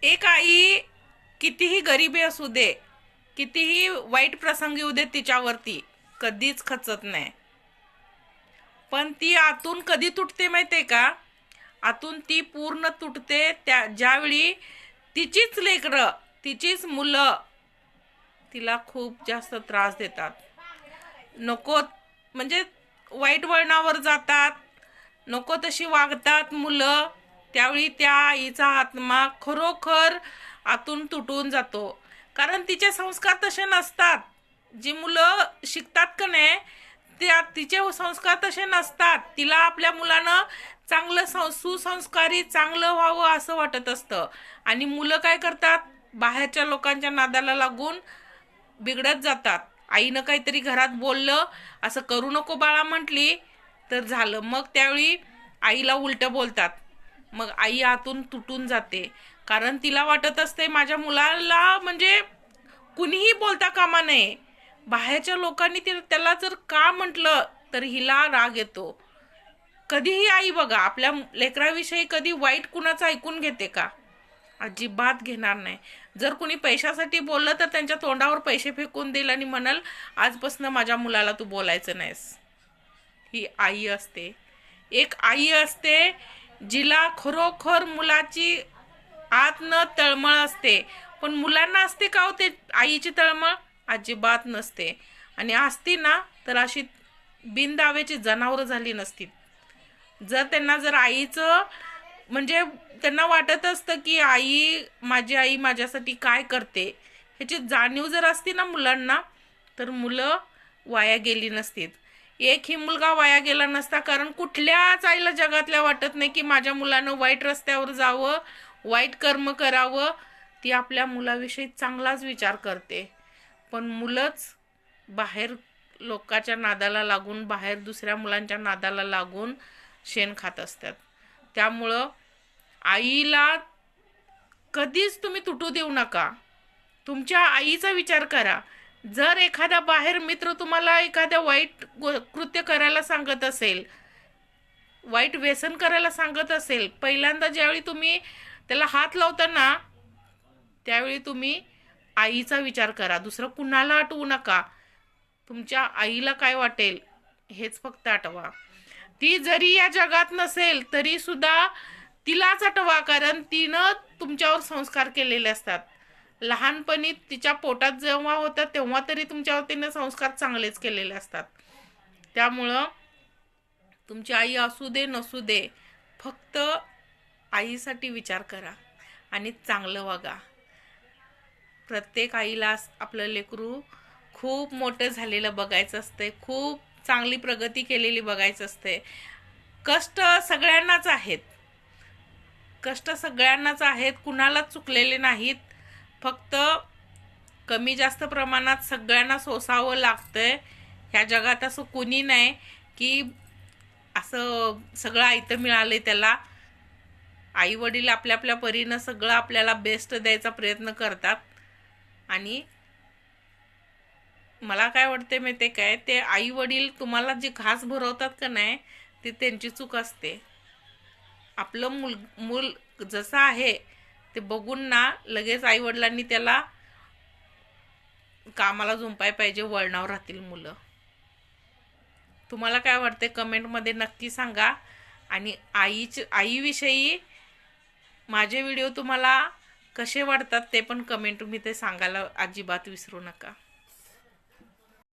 एक आई कितीही गरिबी असू दे, कितीही वाईट प्रसंग येऊ दे तिच्यावरती, कधीच खचत नाही. पण ती आतून कधी तुटते माहितीये का? आतून ती पूर्ण तुटते ज्यावेळी तिचीच लेकरं, तिचीच मुलं तिला खूप जास्त त्रास देतात. नको म्हणजे वाईट वळणावर जातात, नको तशी वागतात मुलं. त्यावेळी त्या आईचा आत्मा खरोखर आतून तुटून जातो. कारण तिचे संस्कार तसे नसतात. जी मुलं शिकतात का नाही, त्या तिचे संस्कार तसे नसतात. तिला आपल्या मुलानं चांगलं सुसंस्कारी चांगलं व्हावं असं वाटत असतं. आणि मुलं काय करतात? बाहेरच्या लोकांच्या नादाला लागून बिघडत जातात. आईनं काहीतरी घरात बोललं, असं करू नको बाळा म्हटली तर झालं, मग त्यावेळी आईला उलट बोलतात. मग आई आतून तुटून जाते. कारण तिला वाटत असते माझ्या मुलाला म्हणजे कुणीही बोलता कामा नये. बाहेरच्या लोकांनी त्याला जर का म्हटलं तर हिला राग येतो. कधीही आई बघा आपल्या लेकराविषयी कधी वाईट कुणाचं ऐकून घेते का? अजिबात घेणार नाही. जर कुणी पैशासाठी बोललं तर त्यांच्या तोंडावर पैसे फेकून देईल आणि म्हणाल आजपासून माझ्या मुलाला तू बोलायचं नाहीस. ही आई असते. एक आई असते जिला खरोखर मुलाची आत न तळमळ असते. पण मुलांना असते का होते आईची तळमळ? अजिबात नसते. आणि असती ना तर अशी बिनदाव्याची जनावरं झाली नसती. जर आईचं म्हणजे त्यांना वाटत असतं की माझी आई माझ्यासाठी काय करते ह्याची जाणीव जर असती ना मुलांना, तर मुलं वाया गेली नसतीत. एकही मुलगा वाया गेला नसता. कारण कुठल्याच आईला जगातल्या वाटत नाही की माझ्या मुलानं वाईट रस्त्यावर जावं, वाईट कर्म करावं. ती आपल्या मुलाविषयी चांगलाच विचार करते. पण मुलंच बाहेर लोकांच्या नादाला लागून, बाहेर दुसऱ्या मुलांच्या नादाला लागून शेण खात असतात. त्यामुळं आईला कधीच तुम्ही तुटू देऊ नका. तुमच्या आईचा विचार करा. जर एखादा बाहेर मित्र तुम्हाला एखाद्या वाईट कृत्य करायला सांगत असेल, वाईट व्यसन करायला सांगत असेल, पहिल्यांदा ज्यावेळी तुम्ही त्याला हात लावता त्यावेळी तुम्ही आईचा विचार करा. दुसरं कुणाला आठवू नका. तुमच्या आईला काय वाटेल हेच फक्त आठवा. ती जरी या जगात नसेल तरी सुद्धा तिलाच आठवा. कारण तिनं तुमच्यावर संस्कार केलेले असतात. लहानपणी तिच्या पोटात जेव्हा होतं तेव्हा तरी तुमच्यावर तिने संस्कार चांगलेच केलेले असतात. त्यामुळं तुमची आई असू दे नसू दे, फक्त आईसाठी विचार करा आणि चांगलं वागा. प्रत्येक आईला आपलं लेकरू खूप मोठं झालेलं बघायचं असते, खूप चांगली प्रगती केलेली बघायचं असते. कष्ट सगळ्यांनाच आहेत, कुणालाच चुकलेले नाहीत. फक्त कमी जास्त प्रमाणात सगळ्यांना सोसावं लागतंय. ह्या जगात असं कोणी नाही की असं सगळं आयतं मिळालंय त्याला. आई वडील आपल्या आपल्या परीनं सगळं आपल्याला बेस्ट द्यायचा प्रयत्न करतात. आणि मला काय वाटते माहिती काय, ते आई वडील तुम्हाला जे घास भरवतात का नाही ते त्यांची चूक असते. आपलं मूल जसं आहे ते बघून ना लगेच आई वडिलांनी त्याला कामाला झुंपाय पाहिजे, वळणावर राहतील मुलं. तुम्हाला काय वाटते कमेंटमध्ये नक्की सांगा. आणि आईविषयी माझे व्हिडिओ तुम्हाला कसे वाटतात ते पण कमेंट तुम्ही ते सांगायला अजिबात विसरू नका.